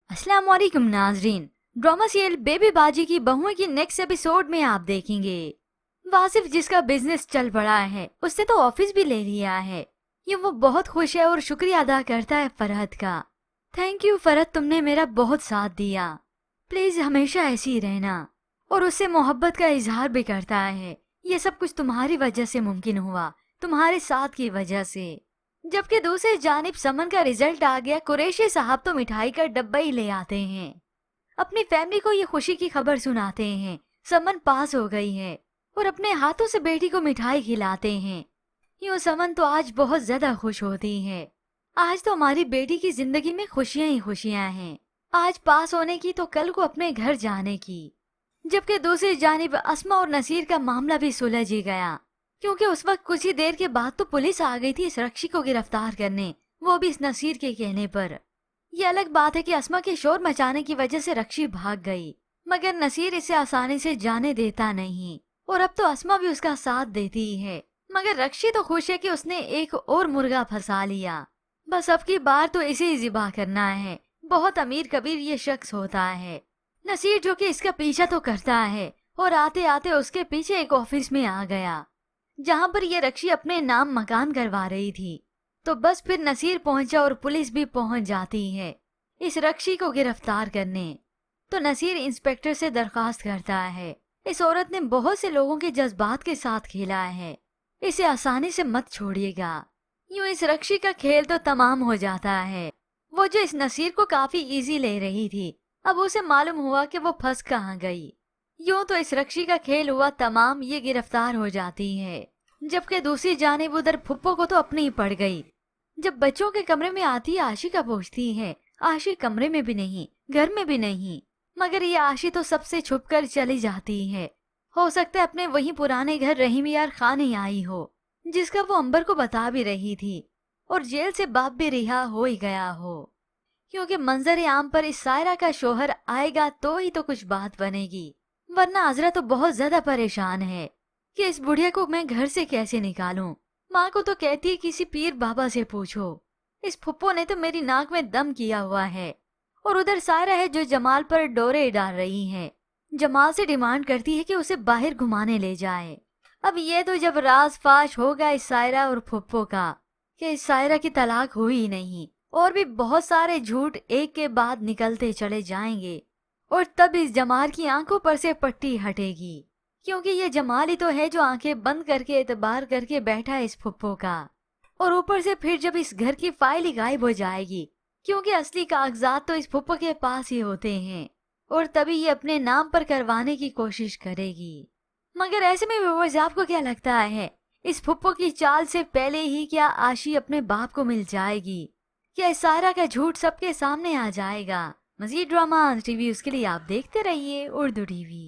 अस्सलाम वालेकुम नाजरीन। ड्रामा सीरियल बेबी बाजी की बहुएं की नेक्स्ट एपिसोड में आप देखेंगे वासिफ जिसका बिजनेस चल पड़ा है, उसने तो ऑफिस भी ले लिया है। ये वो बहुत खुश है और शुक्रिया अदा करता है फरहत का। थैंक यू फरहत, तुमने मेरा बहुत साथ दिया, प्लीज हमेशा ऐसी ही रहना। और उससे मोहब्बत का इजहार भी करता है। ये सब कुछ तुम्हारी वजह से मुमकिन हुआ, तुम्हारे साथ की वजह से। जबकि दूसरी जानिब समन का रिजल्ट आ गया। कुरैशी साहब तो मिठाई का डब्बा ही ले आते हैं, अपनी फैमिली को ये खुशी की खबर सुनाते हैं। समन पास हो गई है और अपने हाथों से बेटी को मिठाई खिलाते हैं। यूं समन तो आज बहुत ज्यादा खुश होती है। आज तो हमारी बेटी की जिंदगी में खुशियां ही खुशियां हैं, आज पास होने की तो कल को अपने घर जाने की। जबकि दूसरी जानिब अस्मा और नसीर का मामला भी सुलझ ही गया, क्योंकि उस वक्त कुछ ही देर के बाद तो पुलिस आ गई थी इस रक्षी को गिरफ्तार करने, वो भी इस नसीर के कहने पर। ये अलग बात है कि अस्मा के शोर मचाने की वजह से रक्षी भाग गई, मगर नसीर इसे आसानी से जाने देता नहीं। और अब तो अस्मा भी उसका साथ देती ही है, मगर रक्षी तो खुश है कि उसने एक और मुर्गा फंसा लिया। बस अब की बार तो इसे ही जिबा करना है। बहुत अमीर कबीर ये शख्स होता है नसीर, जो कि इसका पीछा तो करता है। और आते आते उसके पीछे एक ऑफिस में आ गया, जहाँ पर ये रक्षी अपने नाम मकान करवा रही थी। तो बस फिर नसीर पहुंचा और पुलिस भी पहुंच जाती है इस रक्षी को गिरफ्तार करने। तो नसीर इंस्पेक्टर से दरखास्त करता है, इस औरत ने बहुत से लोगों के जज्बात के साथ खेला है, इसे आसानी से मत छोड़िएगा। यूं इस रक्षी का खेल तो तमाम हो जाता है। वो जो इस नसीर को काफी इजी ले रही थी, अब उसे मालूम हुआ कि वो फंस कहाँ गई। यूं तो इस रक्षी का खेल हुआ तमाम, ये गिरफ्तार हो जाती है। जबकि दूसरी जानिब उधर फुप्पो को तो अपनी ही पड़ गई। जब बच्चों के कमरे में आती है, आशी का पूछती है। आशी कमरे में भी नहीं, घर में भी नहीं, मगर ये आशी तो सबसे छुपकर चली जाती है। हो सकता है अपने वही पुराने घर रहीम यार खान ही आई हो, जिसका वो अंबर को बता भी रही थी। और जेल से बाप भी रिहा हो ही गया हो, क्योंकि मंजर आम पर इस सायरा का शोहर आएगा तो ही तो कुछ बात बनेगी, वरना आजरा तो बहुत ज्यादा परेशान है कि इस बुढ़िया को मैं घर से कैसे निकालूं। माँ को तो कहती है किसी पीर बाबा से पूछो, इस फुप्पो ने तो मेरी नाक में दम किया हुआ है। और उधर सायरा है जो जमाल पर डोरे डाल रही है, जमाल से डिमांड करती है कि उसे बाहर घुमाने ले जाए। अब ये तो जब राज फाश होगा इस सायरा और फुप्पो का कि इस सायरा की तलाक हुई ही नहीं, और भी बहुत सारे झूठ एक के बाद निकलते चले जाएंगे। और तब इस जमाल की आंखों पर से पट्टी हटेगी, क्योंकि ये जमाल ही तो है जो आंखें बंद करके एतबार करके बैठा है इस फुप्पो का। और ऊपर से फिर जब इस घर की फाइल ही गायब हो जाएगी, क्योंकि असली कागजात तो इस फुप्पो के पास ही होते हैं, और तभी ये अपने नाम पर करवाने की कोशिश करेगी। मगर ऐसे में व्यूअर्स, आपको क्या लगता है, इस फुप्पो की चाल से पहले ही क्या आशी अपने बाप को मिल जाएगी? क्या इस सारा का झूठ सबके सामने आ जाएगा? मजीद ड्रामा रिव्यूज के लिए आप देखते रहिए उर्दू टीवी।